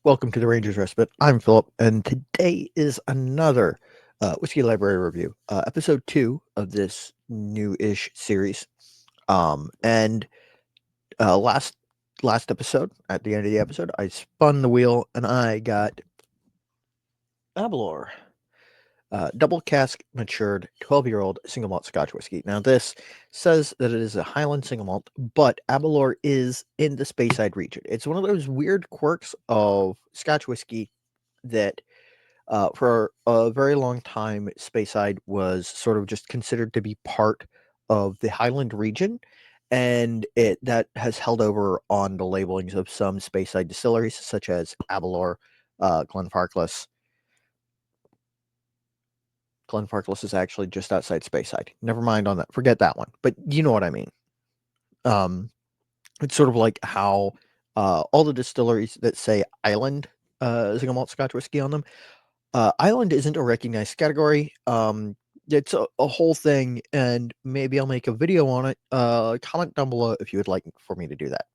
Welcome to the Ranger's Respite. I'm Philip, and today is another Whiskey Library review, episode 2 of this new-ish series. And last episode, at the end of the episode, I spun the wheel and I got Aberlour, double cask matured 12-year-old single malt Scotch whiskey. Now, this says that it is a Highland single malt, but Aberlour is in the Speyside region. It's one of those weird quirks of Scotch whiskey that for a very long time, Speyside was sort of just considered to be part of the Highland region, and that has held over on the labelings of some Speyside distilleries, such as Aberlour, Glenfarclas. Glenfarclas is actually just outside Speyside. Never mind on that. Forget that one. But you know what I mean. Um, it's sort of like how all the distilleries that say Island single malt Scotch whiskey on them. Island isn't a recognized category. It's a whole thing, and maybe I'll make a video on it. Comment down below if you would like for me to do that.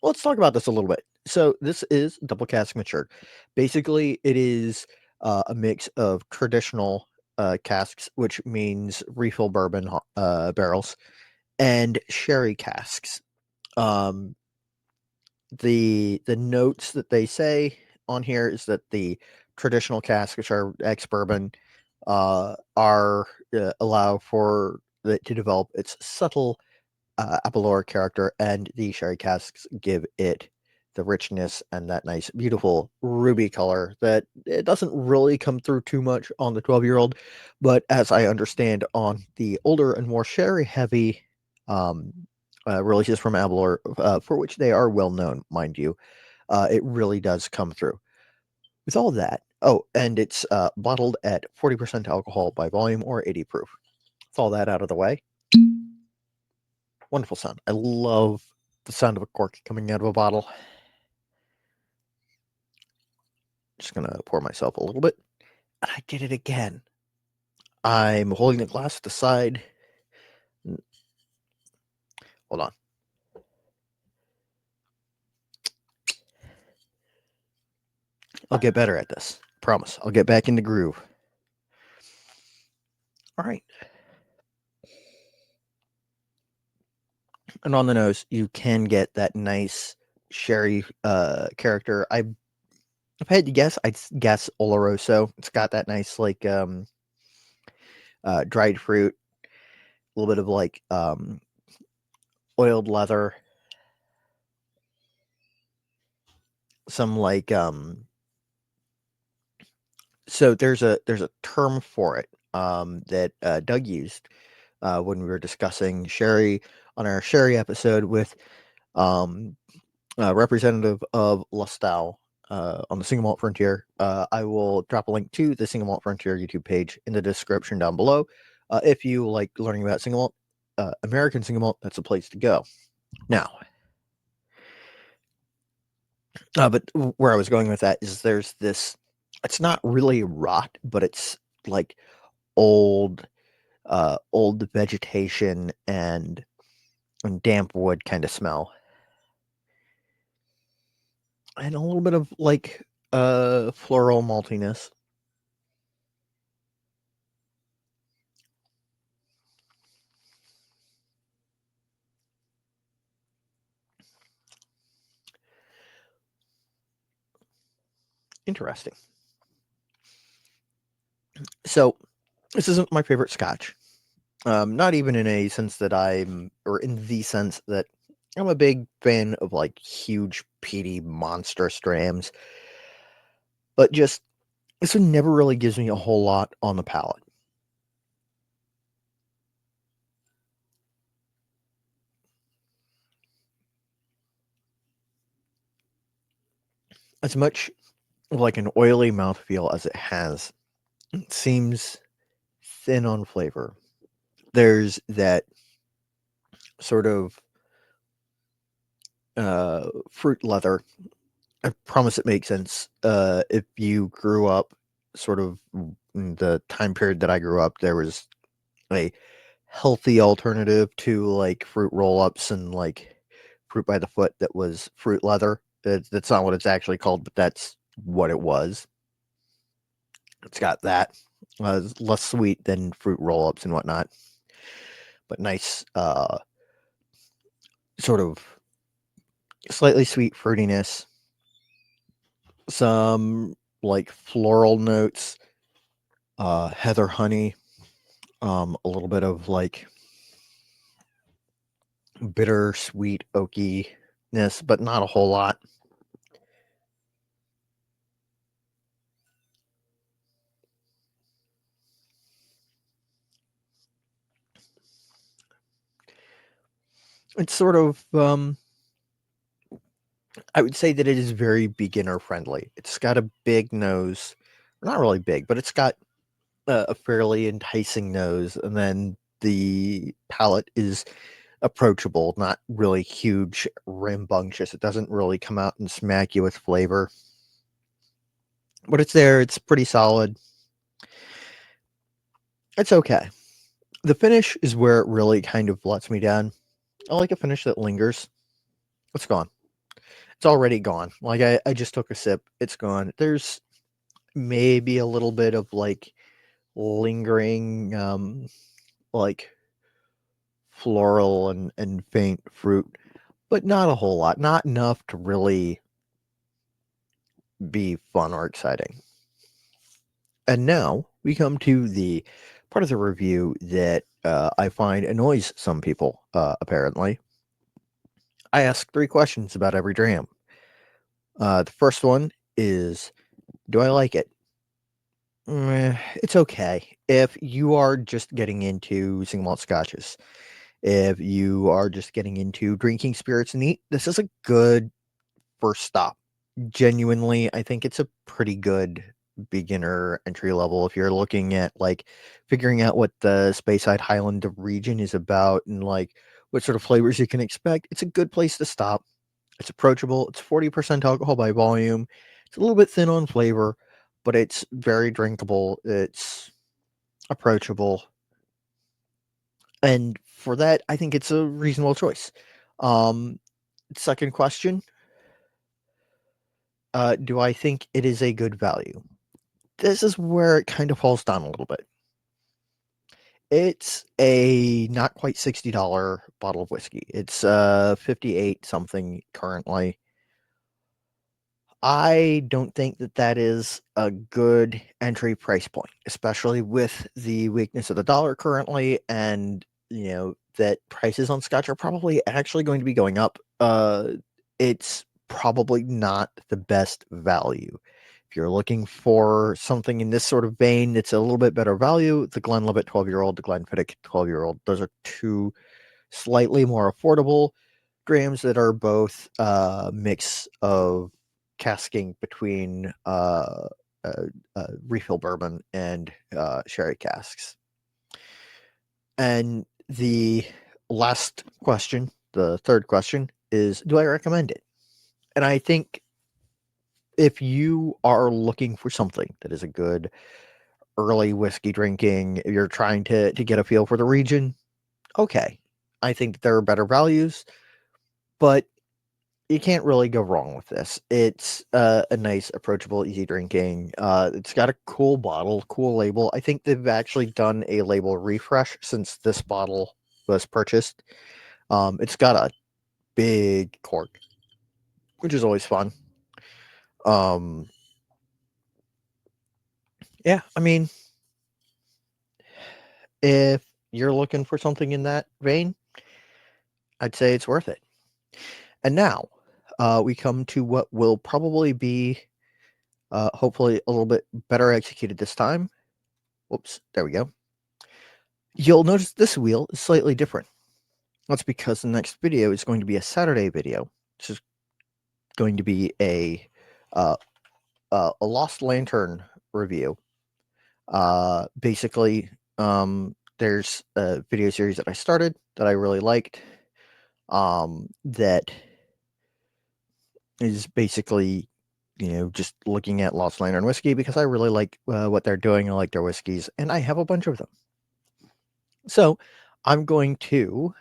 Let's talk about this a little bit. So this is double cask matured. Basically, it is a mix of traditional casks, which means refill bourbon barrels, and sherry casks. Um, the notes that they say on here is that the traditional casks, which are ex bourbon, are allow for it to develop its subtle Aberlour character, and the sherry casks give it the richness and that nice, beautiful ruby color that it doesn't really come through too much on the 12-year-old, but as I understand, on the older and more sherry heavy releases from Aberlour, for which they are well known, mind you, it really does come through. With all that, oh, and it's bottled at 40% alcohol by volume or 80 proof. With all that out of the way, wonderful sound. I love the sound of a cork coming out of a bottle. Just gonna pour myself a little bit. And I did it again. I'm holding the glass to the side. Hold on. I'll get better at this. Promise. I'll get back in the groove. All right. And on the nose, you can get that nice sherry character. If I had to guess, I'd guess Oloroso. It's got that nice dried fruit, a little bit of oiled leather, some so there's a term for it that Doug used when we were discussing sherry on our sherry episode with representative of Lastal on the Single Malt Frontier. I will drop a link to the Single Malt Frontier YouTube page in the description down below. If you like learning about single malt, American single malt, that's a place to go. Now, but where I was going with that is there's this, it's not really rot, but it's like old vegetation and damp wood kind of smell. And a little bit of floral maltiness. Interesting. So this isn't my favorite Scotch. Not even in a sense that or in the sense that I'm a big fan of like huge, peaty, monstrous drams, but just this one never really gives me a whole lot on the palate. As much like an oily mouthfeel as it has, it seems thin on flavor. There's that sort of fruit leather. I promise it makes sense. If you grew up sort of in the time period that I grew up, there was a healthy alternative to like fruit roll ups and like fruit by the foot that was fruit leather. That's not what it's actually called, but that's what it was. It's got that. It's less sweet than fruit roll-ups and whatnot, but nice, sort of slightly sweet fruitiness, some like floral notes, heather honey, a little bit of like bitter, sweet, oakiness, but not a whole lot. It's sort of, I would say that it is very beginner friendly. It's got a big nose, not really big, but it's got a fairly enticing nose, and then the palate is approachable, not really huge, rambunctious. It doesn't really come out and smack you with flavor, but it's there. It's pretty solid. It's okay. The finish is where it really kind of lets me down. I like a finish that lingers. It's gone. It's already gone. Like I just took a sip. It's gone. There's maybe a little bit of like lingering, like floral and faint fruit, but not a whole lot. Not enough to really be fun or exciting. And now we come to the part of the review that I find annoys some people, apparently. I ask 3 questions about every dram. The first one is, do I like it? It's okay. If you are just getting into single malt scotches, if you are just getting into drinking spirits neat, this is a good first stop. Genuinely, I think it's a pretty good beginner entry level if you're looking at like figuring out what the Speyside Highland region is about and like what sort of flavors you can expect. It's a good place to stop. It's approachable. It's 40% alcohol by volume. It's a little bit thin on flavor, but it's very drinkable. It's approachable. And for that, I think it's a reasonable choice. Um, Second question, do I think it is a good value? This is where it kind of falls down a little bit. It's a not quite $60 bottle of whiskey. It's 58 something currently. I don't think that that is a good entry price point, especially with the weakness of the dollar currently, and that prices on scotch are probably actually going to be going up. It's probably not the best value. If you're looking for something in this sort of vein that's a little bit better value, the Glenlivet 12-year-old, the Glenfiddich 12-year-old, those are two slightly more affordable grams that are both a mix of casking between refill bourbon and sherry casks. And the last question, the third question, is do I recommend it? And I think if you are looking for something that is a good early whiskey drinking, if you're trying to get a feel for the region, okay. I think there are better values, but you can't really go wrong with this. It's a nice, approachable, easy drinking. It's got a cool bottle, cool label. I think they've actually done a label refresh since this bottle was purchased. It's got a big cork, which is always fun. Um, yeah, I mean, if you're looking for something in that vein, I'd say it's worth it. And now we come to what will probably be, hopefully, a little bit better executed this time. Whoops, there we go. You'll notice this wheel is slightly different. That's because the next video is going to be a Saturday video. This is going to be uh, a Lost Lantern review. Basically, there's a video series that I started that I really liked. That is basically, just looking at Lost Lantern whiskey because I really like what they're doing. I like their whiskeys, and I have a bunch of them. So I'm going to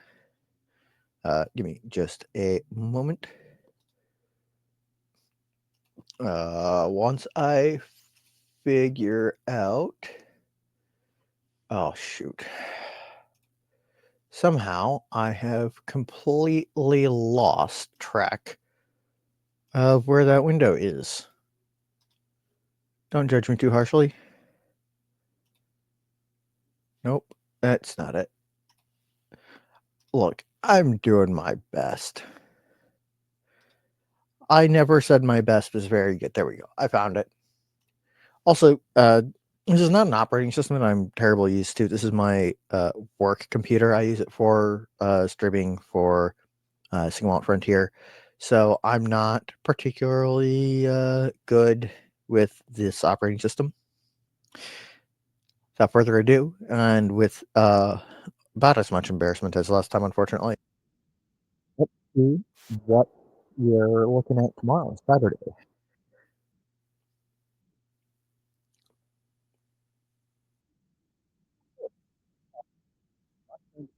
give me just a moment. Once I figure out. Oh, shoot. Somehow I have completely lost track of where that window is. Don't judge me too harshly. Nope, that's not it. Look, I'm doing my best. I never said my best was very good. There we go. I found it. Also, this is not an operating system that I'm terribly used to. This is my work computer. I use it for streaming for Single Malt Frontier. So I'm not particularly good with this operating system. Without further ado, and with about as much embarrassment as last time, unfortunately, let's see what you're looking at tomorrow, Saturday.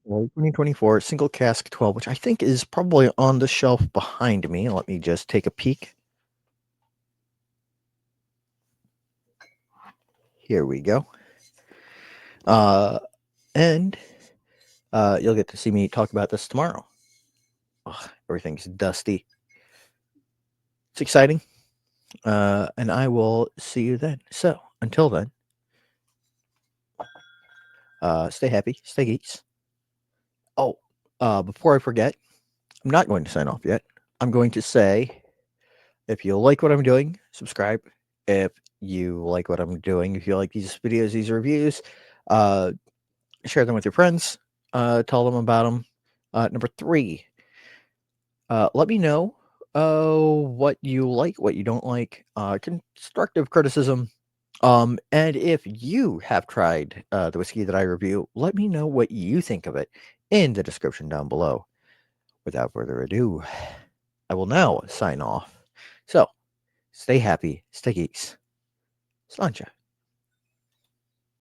Well, 2024 single cask 12, which I think is probably on the shelf behind me. Let me just take a peek. Here we go. And you'll get to see me talk about this tomorrow. Ugh, everything's dusty. It's exciting. And I will see you then. So until then, stay happy, stay geeks. Oh, before I forget, I'm not going to sign off yet. I'm going to say, if you like what I'm doing, subscribe. If you like what I'm doing, if you like these videos, these reviews, uh, share them with your friends. Tell them about them. Number 3, let me know what you like, what you don't like. Constructive criticism. And if you have tried the whiskey that I review, let me know what you think of it in the description down below. Without further ado, I will now sign off. So, stay happy, stay geeks. Sláinte.